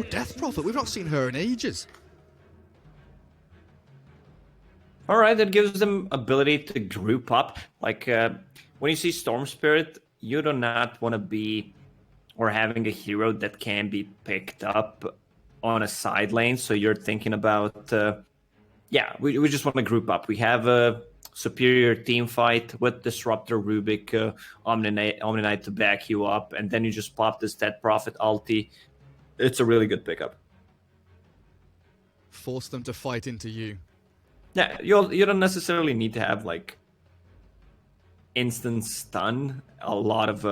Oh, Death Prophet. We've not seen her in ages. All right, that gives them ability to group up. Like when you see Storm Spirit, you do not want to be or having a hero that can be picked up on a side lane. So you're thinking about, we just want to group up. We have a superior team fight with Disruptor, Rubik, Omni Knight to back you up, and then you just pop this Dead Prophet ulti. It's a really good pickup. Force them to fight into you. Yeah, you don't necessarily need to have like instant stun, a lot of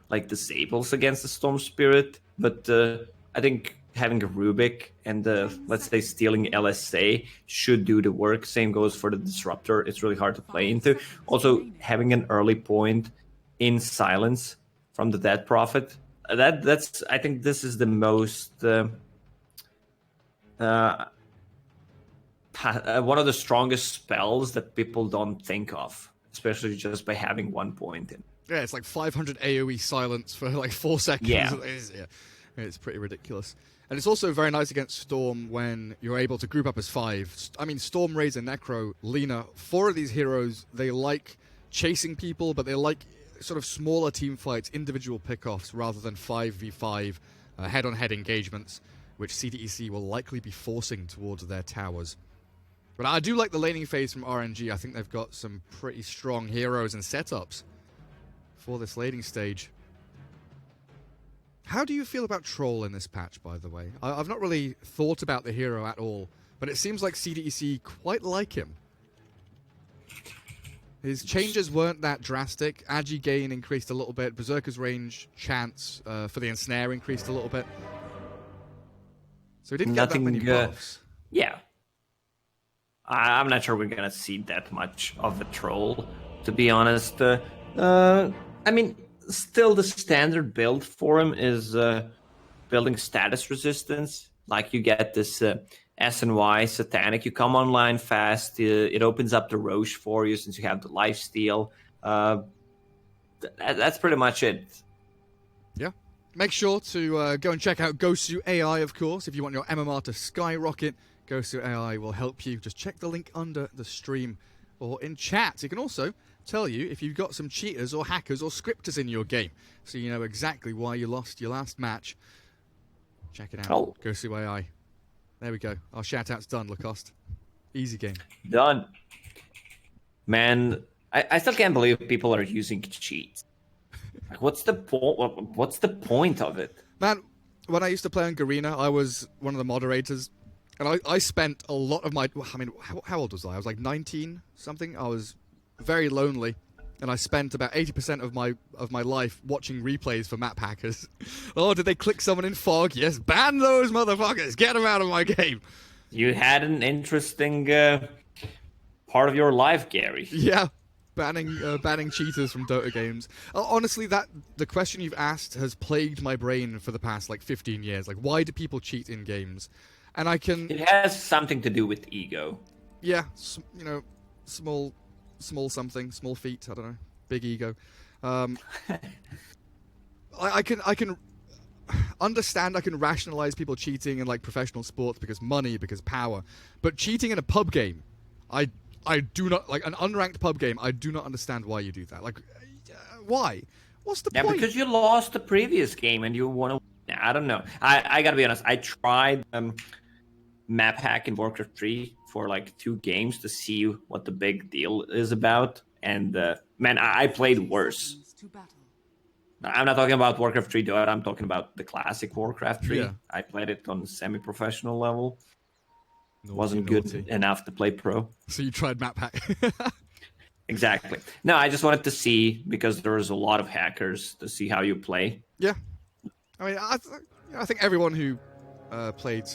like disables against the Storm Spirit, but I think having a Rubik and let's say stealing LSA should do the work. Same goes for the Disruptor. It's really hard to play into. Also, having an early point in silence from the Dead Prophet, that's I think this is the most one of the strongest spells that people don't think of, especially just by having 1 point in. Yeah, it's like 500 AoE silence for like 4 seconds. Yeah. It's pretty ridiculous. And it's also very nice against Storm when you're able to group up as 5. I mean, Storm, Razor, Necro, Lina, 4 of these heroes, they like chasing people, but they like sort of smaller team fights, individual pickoffs, rather than 5v5 head-on-head engagements, which CDEC will likely be forcing towards their towers. But I do like the laning phase from RNG. I think they've got some pretty strong heroes and setups for this laning stage. How do you feel about Troll in this patch, by the way? I've not really thought about the hero at all, but it seems like CDEC quite like him. His changes weren't that drastic. Agi gain increased a little bit. Berserker's range chance for the ensnare increased a little bit. So he didn't get that many buffs. Yeah. I'm not sure we're going to see that much of a Troll, to be honest. I mean, still the standard build for him is building status resistance. Like you get this S&Y Satanic. You come online fast. It opens up the Roche for you since you have the lifesteal. That's pretty much it. Yeah. Make sure to go and check out Gosu AI, of course, if you want your MMR to skyrocket. Gosu AI will help you. Just check the link under the stream or in chat. It can also tell you if you've got some cheaters or hackers or scripters in your game, so you know exactly why you lost your last match. Check it out. Oh. Gosu AI. There we go. Our shout-out's done, Lacoste. Easy game. Done. Man, I still can't believe people are using cheats. Like, what's the point of it? Man, when I used to play on Garena, I was one of the moderators. And I spent a lot of my... I mean, how old was I? I was like 19 something. I was very lonely. And I spent about 80% of my life watching replays for map hackers. Oh, did they click someone in fog? Yes, ban those motherfuckers. Get them out of my game. You had an interesting part of your life, Gary. Yeah, banning cheaters from Dota games. Honestly, the question you've asked has plagued my brain for the past like 15 years. Like, why do people cheat in games? And I can... It has something to do with ego. Yeah, you know, small something, small feet, I don't know, big ego. I can understand, I can rationalize people cheating in like professional sports because money, because power. But cheating in a pub game, I do not, like an unranked pub game, I do not understand why you do that. Like, why? What's the point? Yeah, because you lost the previous game and you want to... I don't know. I gotta be honest, I tried map hack in Warcraft 3 for like 2 games to see what the big deal is about, and man, I played worse. I'm not talking about Warcraft 3 Dota, I'm talking about the classic Warcraft 3. Yeah. I played it on semi-professional level. Wasn't good enough to play pro. So you tried map hack. Exactly. No, I just wanted to see, because there was a lot of hackers, to see how you play. Yeah. I mean, I think everyone who played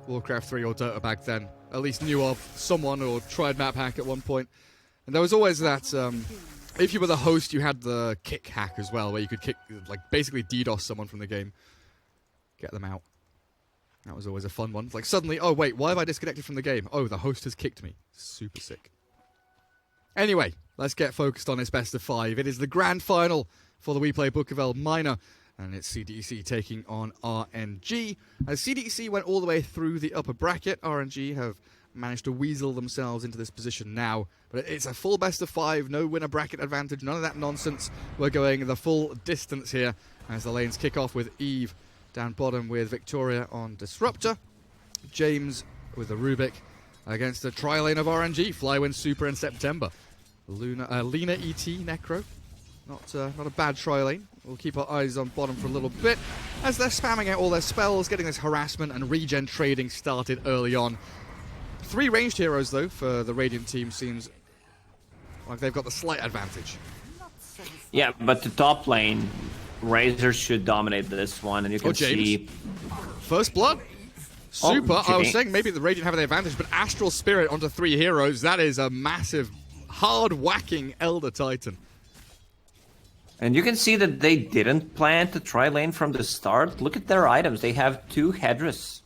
Warcraft 3 or Dota back then at least knew of someone or tried map hack at one point. And there was always that, if you were the host, you had the kick hack as well, where you could kick, like, basically DDoS someone from the game. Get them out. That was always a fun one. Like, suddenly, oh, wait, why have I disconnected from the game? Oh, the host has kicked me. Super sick. Anyway, let's get focused on this best of 5. It is the grand final for the WePlay Bukovel Minor. And it's CDEC taking on RNG. As CDEC went all the way through the upper bracket, RNG have managed to weasel themselves into this position now. But it's a full best of 5, no winner bracket advantage, none of that nonsense. We're going the full distance here as the lanes kick off with Eve down bottom with Victoria on Disruptor. James with the Rubik against the tri-lane of RNG, Flywin Super in September. Lena ET Necro. Not a bad tri-lane. We'll keep our eyes on bottom for a little bit as they're spamming out all their spells, getting this harassment and regen trading started early on. 3 ranged heroes, though, for the Radiant team. Seems like they've got the slight advantage. Yeah, but the top lane, Razor should dominate this one, and you can see... First blood. Super. Oh, I was saying maybe the Radiant have the advantage, but Astral Spirit onto 3 heroes, that is a massive, hard-whacking Elder Titan. And you can see that they didn't plan to try lane from the start. Look at their items. They have 2 headdress.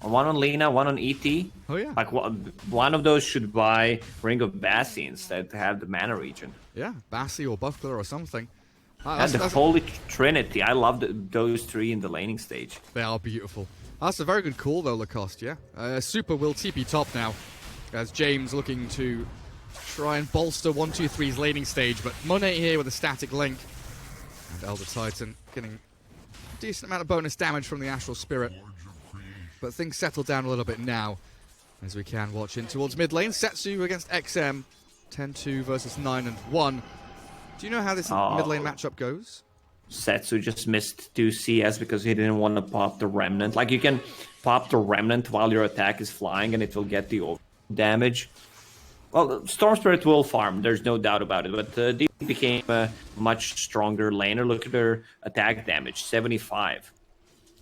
One on Lena, one on ET. Oh, yeah. Like, one of those should buy Ring of Bassi instead to have the mana region. Yeah, Bassi or Buckler or something. And the Holy Trinity. I love those 3 in the laning stage. They are beautiful. That's a very good call, though, Lacoste, yeah? Super will TP top now, as James looking to try and bolster 1-2-3's laning stage, but Monet here with a static link. And Elder Titan getting a decent amount of bonus damage from the Astral Spirit. But things settle down a little bit now, as we can watch in towards mid lane. Setsu against XM, 10-2 versus 9-1. Do you know how this mid lane matchup goes? Setsu just missed 2 CS because he didn't want to pop the Remnant. Like, you can pop the Remnant while your attack is flying and it will get the damage. Well, Storm Spirit will farm, there's no doubt about it, but they became a much stronger laner. Look at their attack damage, 75.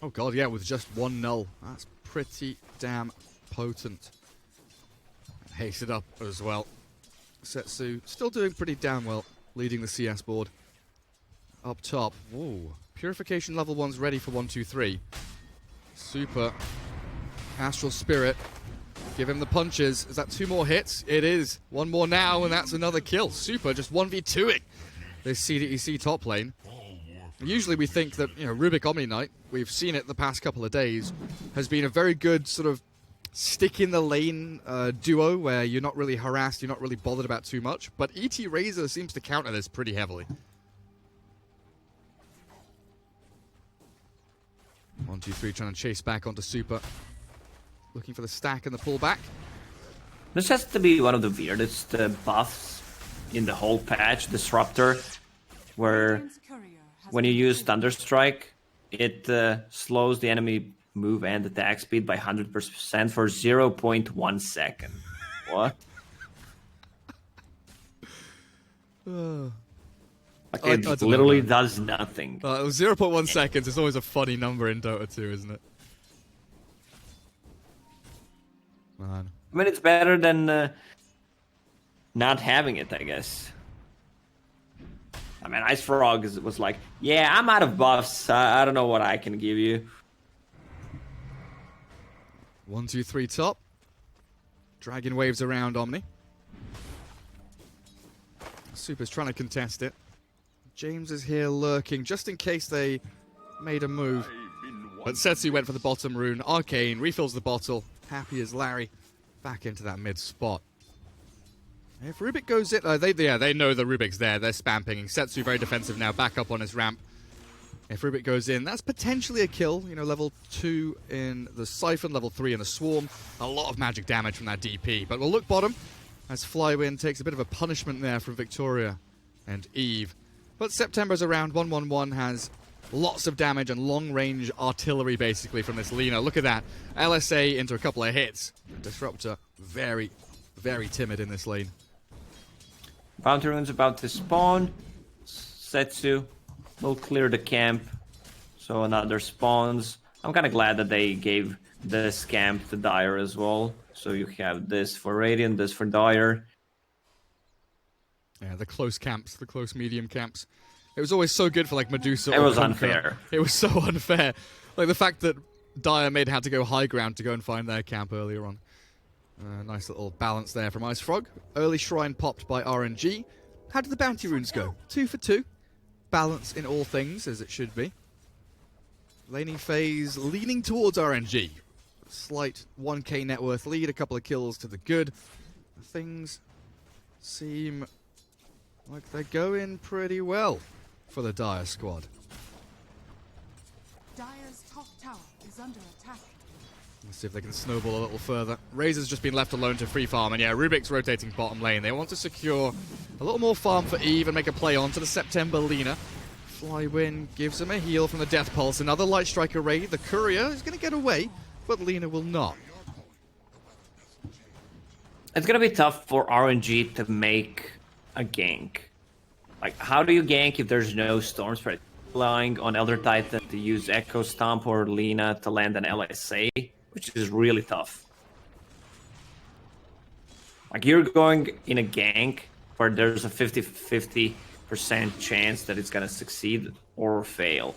Oh god, yeah, with just 1 null. That's pretty damn potent. Hasted up as well. Setsu still doing pretty damn well, leading the CS board. Up top, whoa. Purification level 1's ready for 1-2-3. Super. Astral Spirit. Give him the punches. Is that 2 more hits? It is. 1 more now, and that's another kill. Super just 1v2ing this CDEC top lane. Usually we think that, you know, Rubik Omni Knight, we've seen it the past couple of days, has been a very good sort of stick in the lane duo where you're not really harassed, you're not really bothered about too much. But ET Razor seems to counter this pretty heavily. 1-2-3 trying to chase back onto Super. Looking for the stack and the pullback. This has to be one of the weirdest buffs in the whole patch, Disruptor, where when you use Thunderstrike, it slows the enemy move and attack speed by 100% for 0.1 second. What? Like, it literally does nothing. 0.1 seconds is always a funny number in Dota 2, isn't it? Man. I mean, it's better than not having it, I guess. I mean, Ice Frog was like, yeah, I'm out of buffs. I don't know what I can give you. 1-2-3 top. Dragon waves around Omni. Super's trying to contest it. James is here lurking, just in case they made a move. But Setsu went for the bottom rune. Arcane refills the bottle. Happy as Larry. Back into that mid spot. If Rubik goes in... they know the Rubik's there. They're spam pinging. Setsu very defensive now. Back up on his ramp. If Rubik goes in, that's potentially a kill. You know, level 2 in the Siphon, level 3 in the Swarm. A lot of magic damage from that DP. But we'll look bottom as Flywin takes a bit of a punishment there from Victoria and Eve. But September's around. 1-1-1 has lots of damage and long-range artillery, basically, from this Lena. Look at that. LSA into a couple of hits. Disruptor, very, very timid in this lane. Bounty rune's about to spawn. Setsu will clear the camp. So another spawns. I'm kind of glad that they gave this camp to Dire as well. So you have this for Radiant, this for Dire. Yeah, the close camps, the close medium camps. It was always so good for like Medusa. It was unfair. It was so unfair. Like the fact that Dire made had to go high ground to go and find their camp earlier on. Nice little balance there from Ice Frog. Early shrine popped by RNG. How did the bounty runes go? 2 for 2. Balance in all things, as it should be. Laning phase leaning towards RNG. Slight 1k net worth lead, a couple of kills to the good. Things seem like they're going pretty well for the Dire squad. Dire's top tower is under attack. Let's see if they can snowball a little further. Razor's just been left alone to free farm, and yeah, Rubik's rotating bottom lane. They want to secure a little more farm for Eve and make a play on to the September Lina. Flywin gives him a heal from the Death Pulse. Another Light Striker raid. The Courier is going to get away, but Lina will not. It's gonna be tough for RNG to make a gank. Like, how do you gank if there's no Storm Spirit? Relying on Elder Titan to use Echo Stomp or Lina to land an LSA, which is really tough. Like, you're going in a gank where there's a 50-50% chance that it's gonna succeed or fail.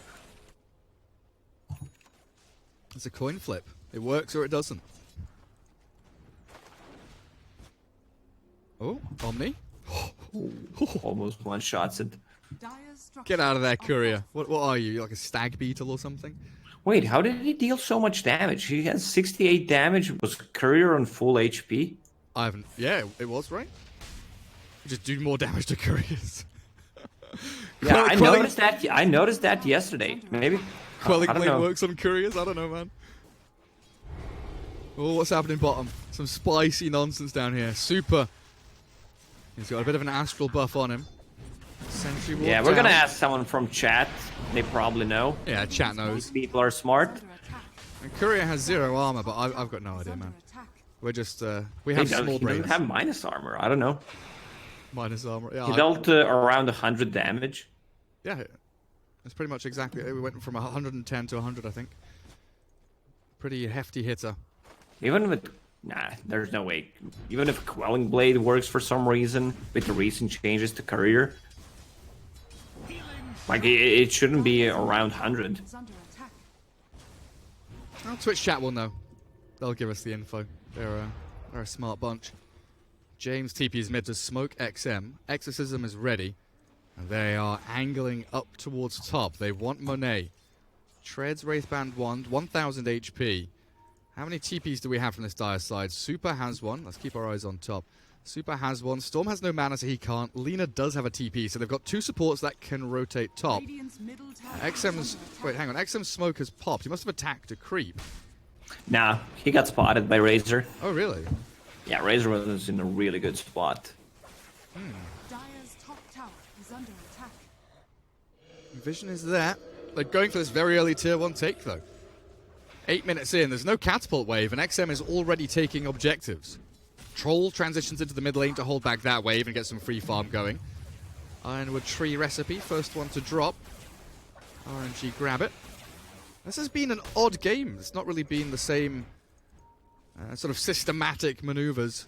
It's a coin flip. It works or it doesn't. Oh, Omni. Almost one-shots it. Dire's Get out of there, Courier. What are you? You're like a stag beetle or something? Wait, how did he deal so much damage? He has 68 damage. Was Courier on full HP? I haven't. Yeah, it was, right? Just do more damage to Couriers. Yeah, I noticed that. I noticed that yesterday. Maybe. Quelling I don't Blade know. works on Couriers? I don't know, man. Oh, what's happening bottom? Some spicy nonsense down here. Super. He's got a bit of an astral buff on him. Sentry ward Yeah, we're down. gonna ask someone from chat. They probably know. Yeah, chat knows. People are smart. under attack. And Courier has 0 armor, but I've got no idea, Under man. attack. We're just, we have small He doesn't brains. have minus armor. I don't know. Minus armor. Yeah, He dealt around 100 damage. yeah, that's pretty much exactly it. We went from 110 to 100, I think. Pretty hefty hitter. Even with... Nah, there's no way. Even if Quelling Blade works for some reason, with the recent changes to Courier, like, it shouldn't be around 100. Is under attack. Well, Twitch chat will know. They'll give us the info. They're a smart bunch. James TP's mid to smoke XM. Exorcism is ready. And they are angling up towards top. They want Monet. Treads Wraithband Wand, 1000 HP. How many TPs do we have from this Dire side? Super has one. Let's keep our eyes on top. Super has one. Storm has no mana, so he can't. Lina does have a TP, so they've got 2 supports that can rotate top. Radiant's middle tower XM's... is under attack. Wait, hang on. XM's smoke has popped. He must have attacked a creep. Nah, he got spotted by Razor. Oh, really? Yeah, Razor was in a really good spot. Dire's top tower is under attack. Vision is there. They're going for this very early tier 1 take, though. 8 minutes in, there's no catapult wave, and XM is already taking objectives. Troll transitions into the mid lane to hold back that wave and get some free farm going. Ironwood Tree recipe, first one to drop. RNG grab it. This has been an odd game. It's not really been the same sort of systematic maneuvers.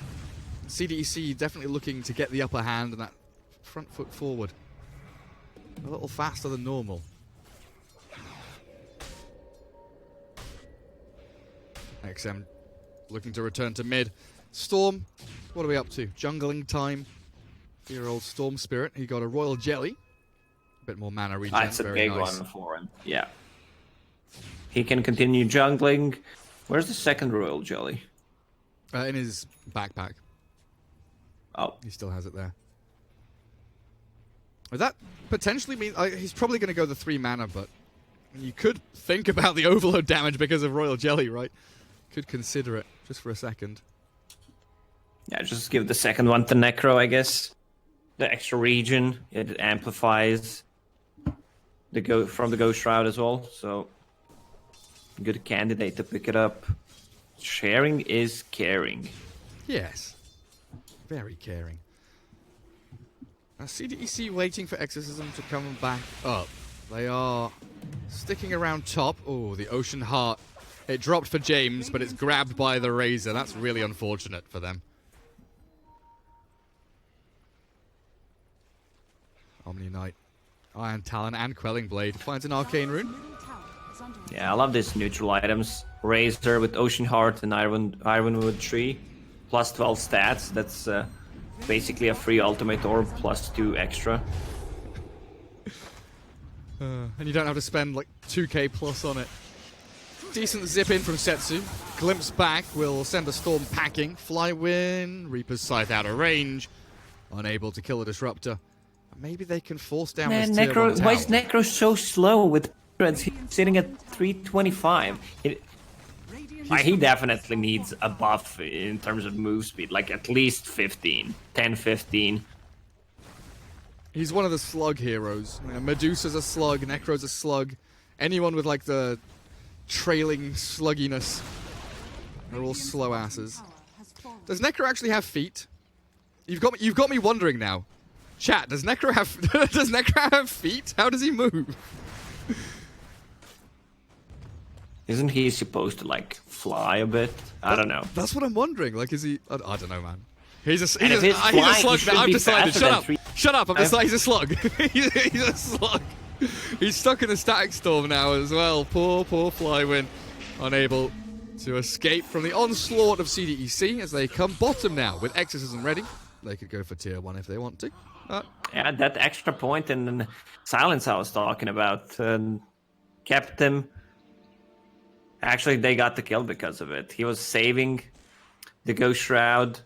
CDEC definitely looking to get the upper hand and that front foot forward. A little faster than normal. XM looking to return to mid. Storm, what are we up to? Jungling time. 4-year-old Storm Spirit. He got a Royal Jelly. A bit more mana regen. That's a very big nice. one for him. Yeah. He can continue jungling. Where's the second Royal Jelly? In his backpack. Oh. He still has it there. Would that potentially mean... he's probably going to go the 3 mana, but you could think about the overload damage because of Royal Jelly, right? Could consider it, just for a second. Yeah, just give the second one to Necro, I guess. The extra region, it amplifies from the Ghost Shroud as well, so good candidate to pick it up. Sharing is caring. Yes. Very caring. Now, CDEC waiting for Exorcism to come back up. They are sticking around top. Oh, the Ocean Heart. It dropped for James, but it's grabbed by the Razor. That's really unfortunate for them. Omni Knight, Iron Talon, and Quelling Blade finds an Arcane Rune. Middle tower is under attack. Yeah, I love these neutral items. Razor with Ocean Heart and Ironwood Tree. Plus 12 stats. That's basically a free ultimate orb plus 2 extra. And you don't have to spend like 2k plus on it. Decent zip in from Setsu. Glimpse back will send a Storm packing. Flywin, Reaper's Scythe out of range. Unable to kill a Disruptor. Maybe they can force down this tier 1 tower. Why is Necro so slow with threads? He's sitting at 325. He definitely needs a buff in terms of move speed, like at least 15, 10, 15. He's one of the slug heroes. Medusa's a slug, Necro's a slug. Anyone with like the trailing slugginess, they're all slow asses. Does Necro actually have feet? You've got me wondering now. Chat, does Necro have feet? How does he move? Isn't he supposed to like fly a bit? I don't know. That's what I'm wondering. Like, is he? I don't know, man. He's a slug. I've decided. Shut up. I've decided he's a slug. He's a slug. He's stuck in a static storm now as well. Poor Flywin, unable to escape from the onslaught of CDEC as they come bottom now with Exorcism ready. They could go for tier 1 if they want to. Yeah, that extra point in silence I was talking about kept them. Actually, they got the kill because of it. He was saving the Ghost Shroud,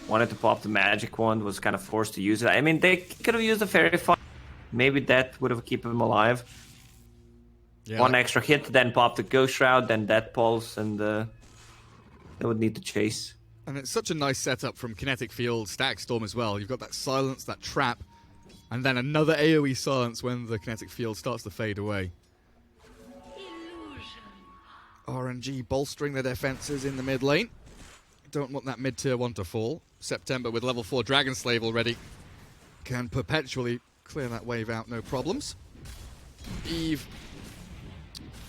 wanted to pop the magic wand, was kind of forced to use it. I mean, they could have used a Fairy Fire. Maybe that would have kept him alive. Yeah, one extra hit, then pop the Ghost Shroud, then Death Pulse, and they would need to chase. And it's such a nice setup from Kinetic Field, Static Storm as well. You've got that silence, that trap, and then another AoE silence when the Kinetic Field starts to fade away. RNG bolstering their defenses in the mid lane. Don't want that mid tier 1 to fall. September with level 4 Dragon Slave already can perpetually clear that wave out, no problems. Eve,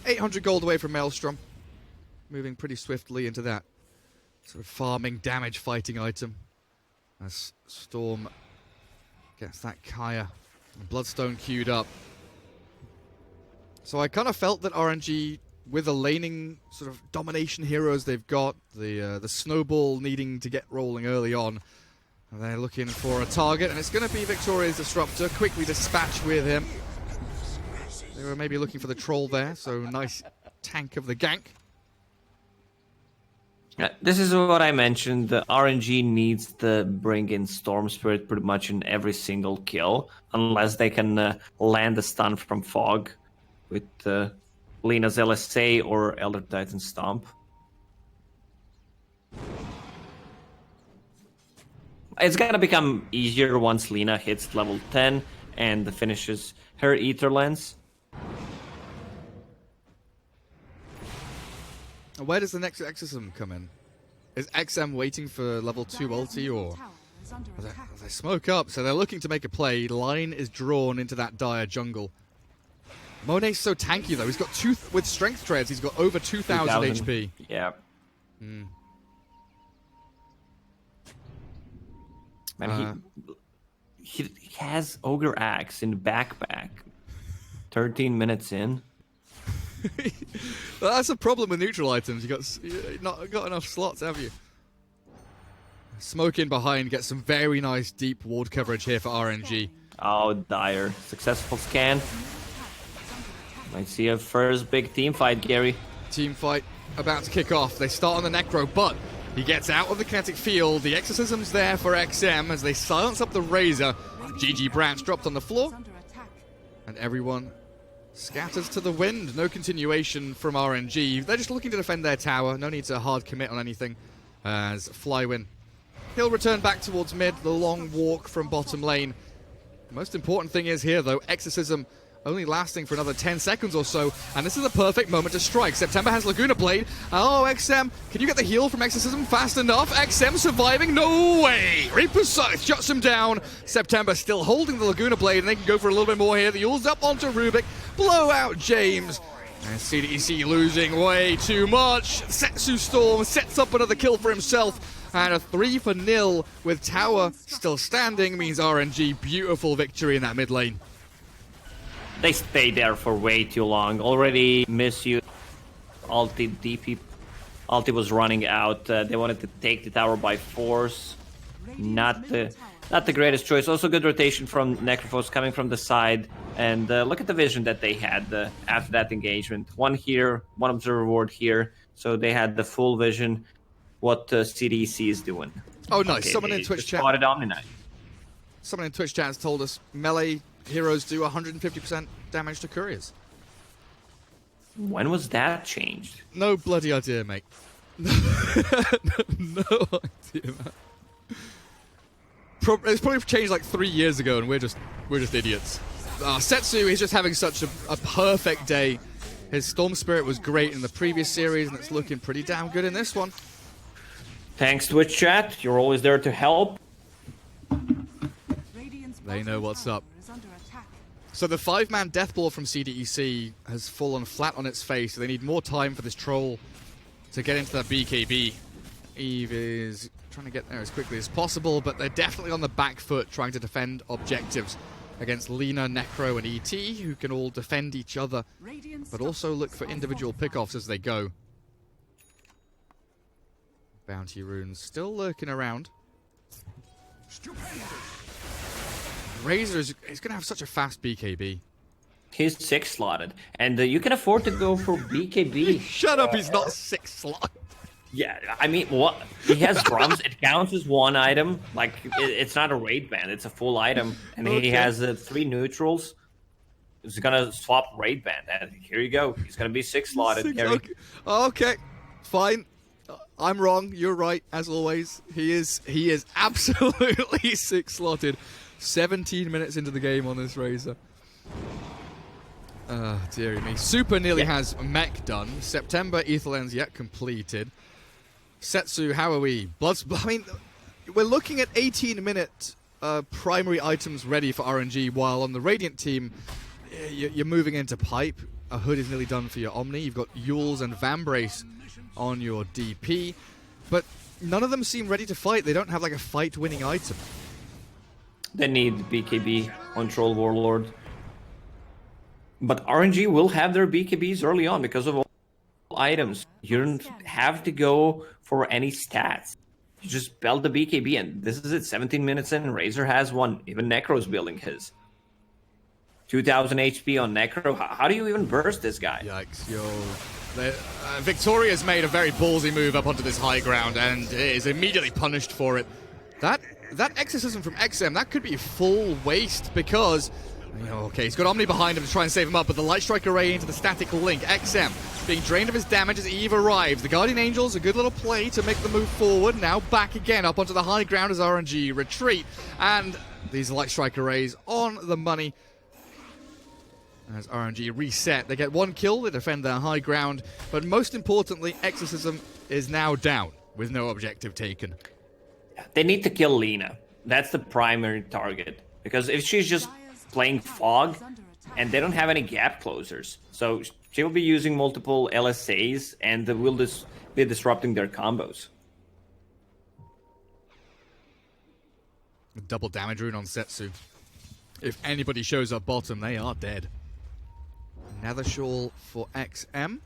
800 gold away from Maelstrom. Moving pretty swiftly into that sort of farming damage fighting item. As Storm gets that Kaya. Bloodstone queued up. So I kind of felt that RNG, with the laning sort of domination heroes they've got, the snowball needing to get rolling early on, and they're looking for a target, and it's going to be Victoria's Disruptor. Quickly dispatch with him. They were maybe looking for the troll there, so nice tank of the gank. This is what I mentioned. The RNG needs to bring in Storm Spirit pretty much in every single kill, unless they can land a stun from Fog with Lina's LSA or Elder Titan Stomp. It's gonna become easier once Lina hits level 10 and finishes her Ether Lens. Where does the next Exorcism come in? Is XM waiting for level 2 ulti, or they smoke up? So they're looking to make a play. Line is drawn into that dire jungle. Monet's so tanky though. He's got with strength treads. He's got over 2,000 HP. Yeah. Man, he has Ogre Axe in the backpack. 13 minutes in. Well, that's a problem with neutral items. You not got enough slots, have you? Smoke in behind, get some very nice deep ward coverage here for RNG. Oh, dire. Successful scan. Might see a first big team fight, Gary. Team fight about to kick off. They start on the Necro, but he gets out of the kinetic field. The Exorcism's there for XM as they silence up the Razor. GG Branch dropped on the floor. And everyone scatters to the wind. No continuation from RNG. They're just looking to defend their tower. No need to hard commit on anything. As Flywin, he'll return back towards mid. The long walk from bottom lane. The most important thing is here, though, Exorcism only lasting for another 10 seconds or so, and this is the perfect moment to strike. September has Laguna Blade. Oh, XM, can you get the heal from Exorcism fast enough? XM surviving? No way! Reaper's Scythe shuts him down. September still holding the Laguna Blade, and they can go for a little bit more here. The Yule's up onto Rubik. Blow out James. And CDEC losing way too much. Setsu Storm sets up another kill for himself. And a 3-0 with tower still standing means RNG beautiful victory in that mid lane. They stayed there for way too long. Already misused ulti. DP ulti was running out. They wanted to take the tower by force. Not the greatest choice. Also good rotation from Necrophos coming from the side And look at the vision that they had after that engagement. One here, one observer ward here. So they had the full vision what CDEC is doing. Oh, nice. Okay, Someone in they Twitch just chat. spotted Omni-Knight. Someone in Twitch chat has told us melee heroes do 150% damage to couriers. When was that changed? No bloody idea, mate. No idea, man. It's probably changed like 3 years ago, and we're just idiots. Setsu is just having such a perfect day. His Storm Spirit was great in the previous series, and it's looking pretty damn good in this one. Thanks, Twitch chat. You're always there to help. They know what's up. So the 5-man death ball from CDEC has fallen flat on its face. They need more time for this troll to get into that BKB. Eve is trying to get there as quickly as possible, but they're definitely on the back foot trying to defend objectives against LAN'e, Necro, and ET, who can all defend each other, but also look for individual pickoffs as they go. Bounty runes still lurking around. Razor is going to have such a fast BKB. He's 6 slotted, and you can afford to go for BKB. Shut up, he's not 6 slot. Yeah, I mean, what? He has drums. It counts as one item. Like, it's not a raid band. It's a full item. And Okay. he has 3 neutrals. He's going to swap raid band. And here you go. He's going to be 6 slotted. Okay, fine. I'm wrong. You're right, as always. He is absolutely 6 slotted. 17 minutes into the game on this Razor. Dearie me. Super nearly has mech done. September Etherlands yet completed. Setsu, how are we? I mean, we're looking at 18-minute primary items ready for RNG, while on the Radiant team, you're moving into pipe. A hood is nearly done for your Omni. You've got Yules and Vambrace on your DP. But none of them seem ready to fight. They don't have like a fight-winning item. They need BKB on Troll Warlord. But RNG will have their BKBs early on because of all items. You don't have to go for any stats. You just build the BKB, and this is it. 17 minutes in, Razor has one. Even Necro's building his. 2,000 HP on Necro. How do you even burst this guy? Yikes, yo. Victoria's made a very ballsy move up onto this high ground and is immediately punished for it. That exorcism from XM, that could be full waste because... Okay, he's got Omni behind him to try and save him up, but the Light Strike Array into the static link. XM being drained of his damage as Eve arrives. The Guardian Angel's a good little play to make the move forward. Now back again up onto the high ground as RNG retreat. And these Light Strike Arrays on the money. As RNG reset, they get 1 kill, they defend their high ground. But most importantly, Exorcism is now down with no objective taken. They need to kill LAN'e. That's the primary target. Because if she's just playing Fog, and they don't have any gap closers. So she'll be using multiple LSAs, and will be disrupting their combos. Double damage rune on Setsu. If anybody shows up bottom, they are dead. Nether Shawl for XM.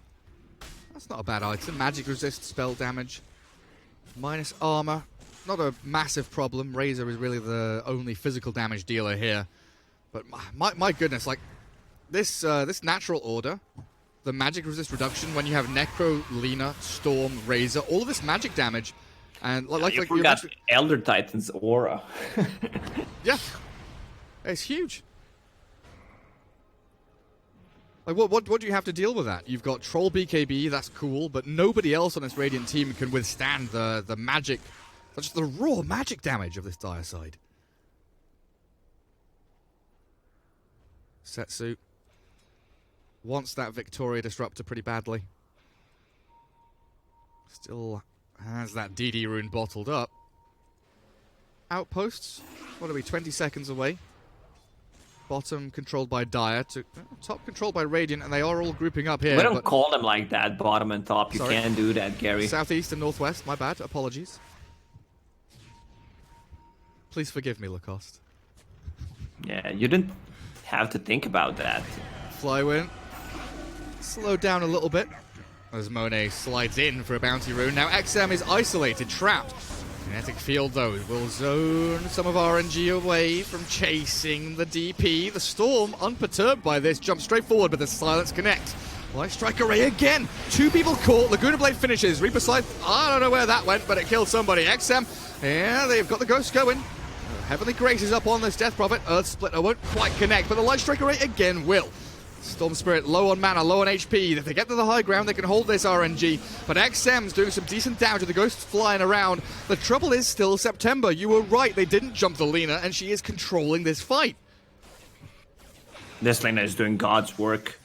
That's not a bad item. Magic resist spell damage. Minus armor. Not a massive problem. Razor is really the only physical damage dealer here. But my goodness, like, this natural order, the magic resist reduction, when you have Necro, LAN'e, Storm, Razor, all of this magic damage, and you forgot Elder Titan's aura. Yeah, it's huge. Like, what do you have to deal with that? You've got Troll BKB, that's cool, but nobody else on this Radiant team can withstand the magic, just the raw magic damage of this dire side. Setsu wants that Victoria Disruptor pretty badly. Still has that DD rune bottled up. Outposts, what are we, 20 seconds away? Bottom controlled by Dire, to top controlled by Radiant, and they are all grouping up here. We don't call them like that, bottom and top. You can't do that, Gary. Southeast and northwest, my bad, apologies. Please forgive me, Lacoste. Yeah, you didn't have to think about that. Flywin. Slow down a little bit as Monet slides in for a bounty rune. Now XM is isolated, trapped Kinetic field, though, will zone some of RNG away from chasing the DP. The Storm, unperturbed by this, jumps straight forward, but the silence connects. Light Strike Array again. 2 people caught. Laguna Blade finishes. Reaper Scythe, I don't know where that went, but it killed somebody. XM, yeah, they've got the Ghost going. Heavenly Grace is up on this Death Prophet. Earth Splitter won't quite connect, but the Light Strike Array again will. Storm Spirit low on mana, low on HP. If they get to the high ground, they can hold this RNG. But XM's doing some decent damage with the Ghost flying around. The trouble is still September. You were right, they didn't jump the Lina, and she is controlling this fight. This Lina is doing God's work.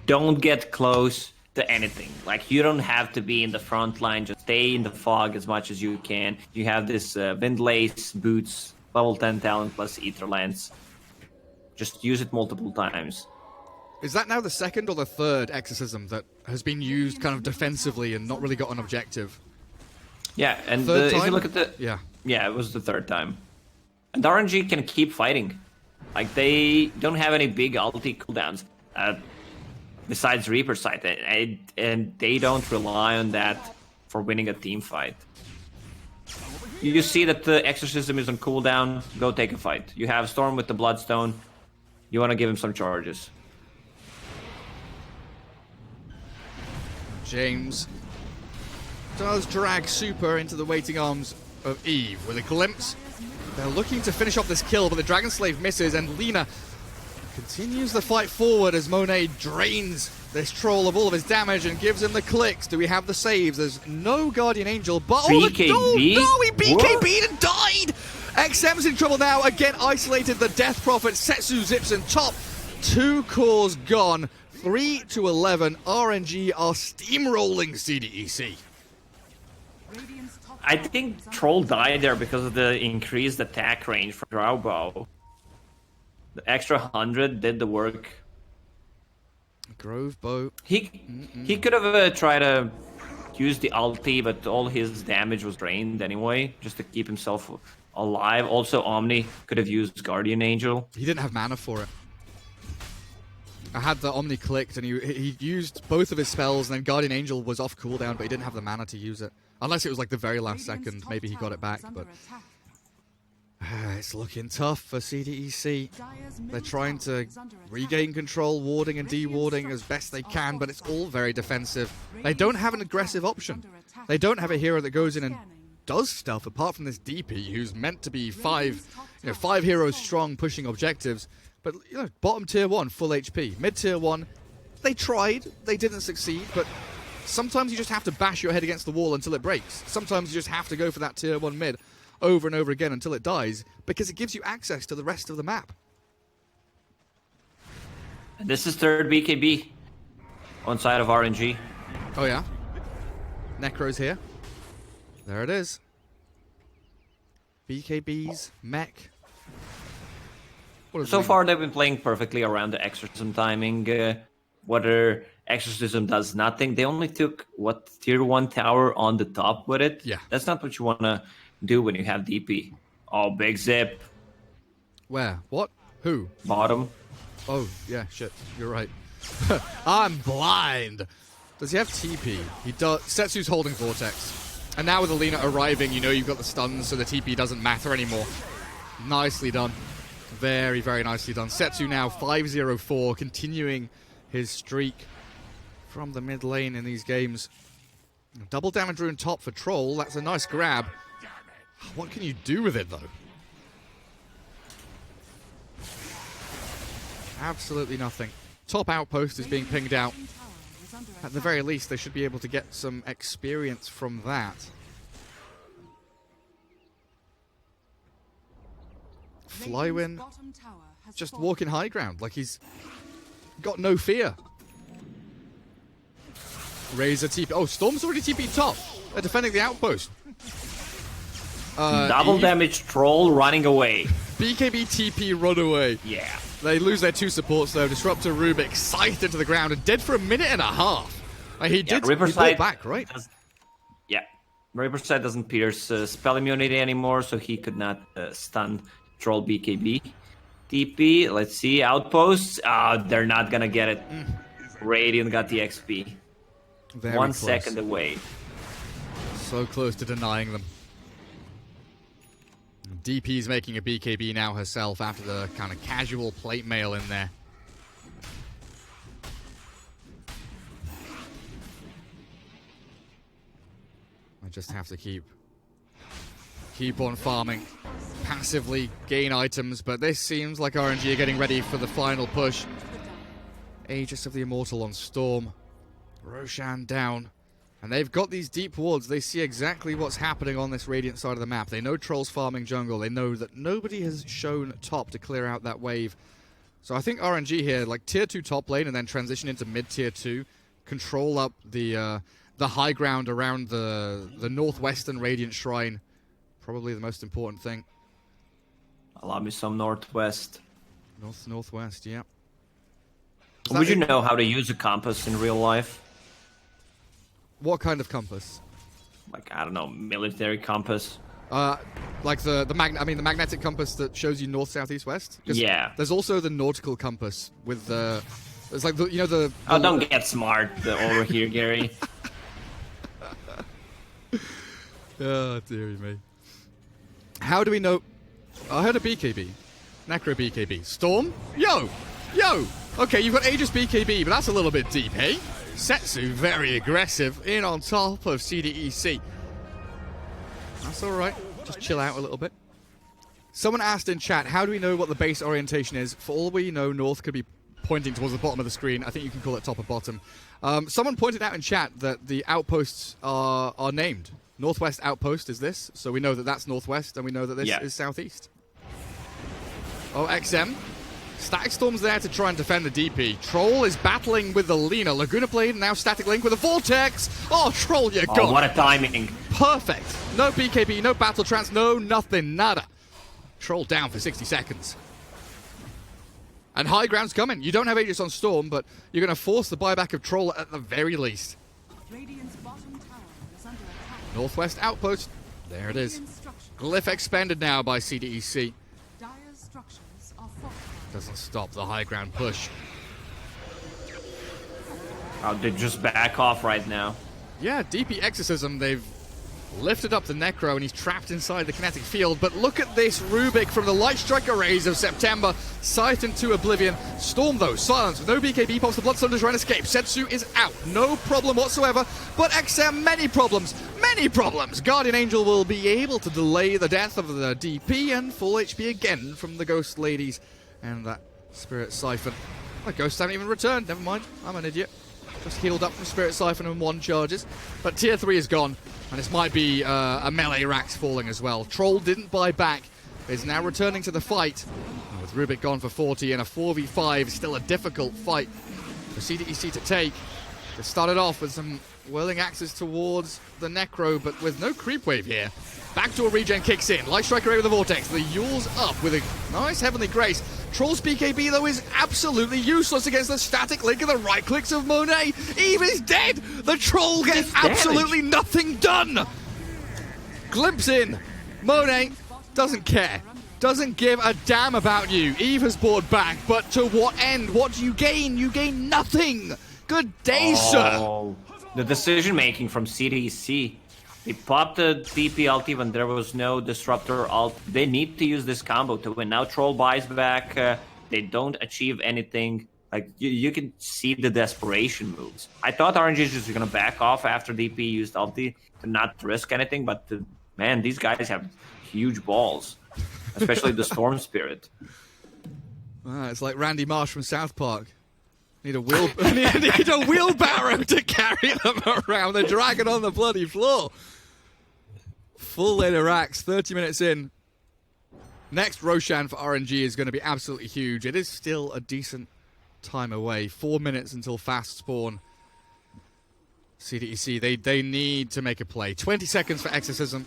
Don't get close to anything. Like, you don't have to be in the front line. Just stay in the fog as much as you can. You have this Windlace, Boots, level 10 talent plus Ether Lance. Just use it multiple times. Is that now the second or the third exorcism that has been used kind of defensively and not really got an objective? Yeah, and if you look at the... Yeah, it was the third time. And RNG can keep fighting. Like, they don't have any big ulti cooldowns. Besides Reaper Scythe, and they don't rely on that for winning a team fight. You see that the Exorcism is on cooldown, go take a fight. You have Storm with the Bloodstone, you want to give him some charges. James does drag Super into the waiting arms of Eve with a glimpse. They're looking to finish off this kill, but the Dragon Slave misses, and Lina continues the fight forward as Monet drains this troll of all of his damage and gives him the clicks. Do we have the saves? There's no Guardian Angel, but BKB? no, he BKB'd and died! XM's in trouble now, again isolated the Death Prophet. Setsu zips in top. 2 cores gone. 3 to 11. RNG are steamrolling CDEC. I think Troll died there because of the increased attack range for Drowbow. The extra 100 did the work. Grove Bow. He could have tried to use the ulti, but all his damage was drained anyway, just to keep himself alive. Also, Omni could have used Guardian Angel. He didn't have mana for it. I had the Omni clicked, and he used both of his spells, and then Guardian Angel was off cooldown, but he didn't have the mana to use it. Unless it was like the very last second, maybe he got it back, but... It's looking tough for CDEC. They're trying to regain control, warding and dewarding as best they can, but it's all very defensive. They don't have an aggressive option. They don't have a hero that goes in and does stuff, apart from this DP, who's meant to be 5 heroes strong, pushing objectives. But, bottom tier 1, full HP. Mid tier 1, they tried, they didn't succeed, but sometimes you just have to bash your head against the wall until it breaks. Sometimes you just have to go for that tier 1 mid over and over again until it dies, because it gives you access to the rest of the map. This is third BKB on side of RNG. Oh yeah? Necro's here. There it is. BKBs, mech. So far they've been playing perfectly around the Exorcism timing. Whether Exorcism does nothing, they only took, tier 1 tower on the top with it? Yeah. That's not what you want to do when you have DP. Oh, big zip. Where? What? Who? Bottom. Oh, yeah, shit. You're right. I'm blind. Does he have TP? He does. Setsu's holding Vortex. And now with Alina arriving, you've got the stuns, so the TP doesn't matter anymore. Nicely done. Very, very nicely done. Setsu now 5-0-4, continuing his streak from the mid lane in these games. Double damage rune top for Troll. That's a nice grab. What can you do with it, though? Absolutely nothing. Top outpost is being pinged out. At the very least, they should be able to get some experience from that. Flywin just walking high ground like he's got no fear. Razor TP. Oh, Storm's already TP top. They're defending the outpost. Double damage Troll running away. BKB TP run away. Yeah. They lose their 2 supports though. Disruptor Rubik scythed into the ground and dead for a minute and a half. He brought back, right? Reaper Scythe doesn't pierce spell immunity anymore, so he could not stun Troll BKB. TP, let's see, outposts. They're not gonna get it. Radiant got the XP. Very 1 close. second away. So close to denying them. DP's making a BKB now herself after the kind of casual plate mail in there. I just have to keep on farming, passively gain items, but this seems like RNG are getting ready for the final push. Aegis of the Immortal on Storm. Roshan down. And they've got these deep wards. They see exactly what's happening on this Radiant side of the map. They know Troll's farming jungle. They know that nobody has shown top to clear out that wave. So I think RNG here, like tier 2 top lane and then transition into mid-tier 2, control up the high ground around the northwestern Radiant Shrine. Probably the most important thing. Allow me some northwest. Northwest, yeah. Would you know how to use a compass in real life? What kind of compass? Like, I don't know, military compass? Like the magnetic compass that shows you north, south, east, west? Yeah. There's also the nautical compass with the... It's like, the Oh, don't get smart over here, Gary. Oh, dearie me. How do we know... I heard a BKB. Necro BKB. Storm? Yo! Okay, you've got Aegis BKB, but that's a little bit deep, hey? Setsu, very aggressive, in on top of CDEC. That's alright. Just chill out a little bit. Someone asked in chat, how do we know what the base orientation is? For all we know, north could be pointing towards the bottom of the screen. I think you can call it top or bottom. Someone pointed out in chat that the outposts are named. Northwest outpost is this, so we know that that's northwest, and we know that this is southeast. Oh, XM. Static Storm's there to try and defend the DP. Troll is battling with the Lina. Laguna Blade now Static Link with a Vortex. Oh, Troll, you're gone. What a timing. Perfect. No BKB, no Battle Trance, no nothing, nada. Troll down for 60 seconds. And high ground's coming. You don't have Aegis on Storm, but you're going to force the buyback of Troll at the very least. Radiant's bottom tower is under attack. Northwest outpost. There it is. Glyph expended now by CDEC. Dire's structures are fortified. Doesn't stop the high ground push. Oh, they just back off right now. Yeah, DP Exorcism, they've lifted up the Necro and he's trapped inside the kinetic field. But look at this Rubik from the Light Strike arrays of September. Scythe into Oblivion. Storm, though, silence with no BKB. Pops the Bloodsunder trying to escape. Setsu is out. No problem whatsoever. But XM, many problems. Many problems. Guardian Angel will be able to delay the death of the DP and full HP again from the Ghost Ladies. And that Spirit Siphon. My Ghost haven't even returned. Never mind. I'm an idiot. Just healed up from Spirit Siphon and 1 charges. But tier 3 is gone. And this might be a melee Rax falling as well. Troll didn't buy back. Is now returning to the fight. And with Rubik gone for 40 and a 4v5. Still a difficult fight for CDEC to take. They started off with some whirling axes towards the Necro, but with no creep wave here. Backdoor regen kicks in. Light Strike array with the Vortex. The Yule's up with a nice Heavenly Grace. Troll's BKB, though, is absolutely useless against the static link and the right clicks of Monet. Eve is dead. The Troll gets absolutely nothing done. Glimpse in. Monet doesn't care. Doesn't give a damn about you. Eve has bought back, but to what end? What do you gain? You gain nothing. Good day, sir. The decision-making from CDEC. They popped the DP ulti when there was no Disruptor ult. They need to use this combo to win. Now Troll buys back. They don't achieve anything. Like, you can see the desperation moves. I thought RNG is just going to back off after DP used ulti to not risk anything, but man, these guys have huge balls. Especially the Storm Spirit. It's like Randy Marsh from South Park. Need a wheelbarrow to carry them around. They're dragging on the bloody floor. Full later Axe, 30 minutes in. Next Roshan for RNG is going to be absolutely huge. It is still a decent time away. 4 minutes until fast spawn. CDEC, they need to make a play. 20 seconds for Exorcism.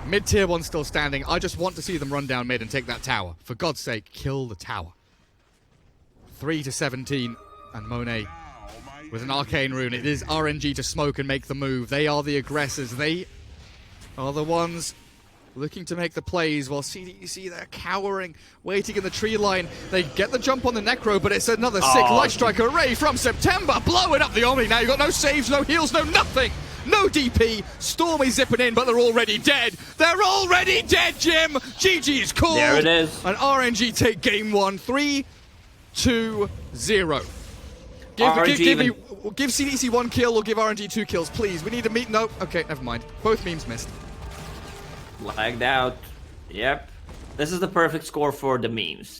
Mid-tier 1 still standing. I just want to see them run down mid and take that tower. For God's sake, kill the tower. 3 to 17. And Monet with an arcane rune. It is RNG to smoke and make the move. They are the aggressors. They are the ones looking to make the plays while CDEC, they're cowering, waiting in the tree line. They get the jump on the Necro, but it's another sick Light Strike array from September. Blowing up the Omni. Now you've got no saves, no heals, no nothing. No DP. Storm is zipping in, but they're already dead. They're already dead, Jim. GG is called. There it is. And RNG take game 1. 3, 2, 0. Give CDEC 1 kill or give RNG 2 kills, please. We need to meet. No. Okay, never mind. Both memes missed. Lagged out. Yep. This is the perfect score for the memes.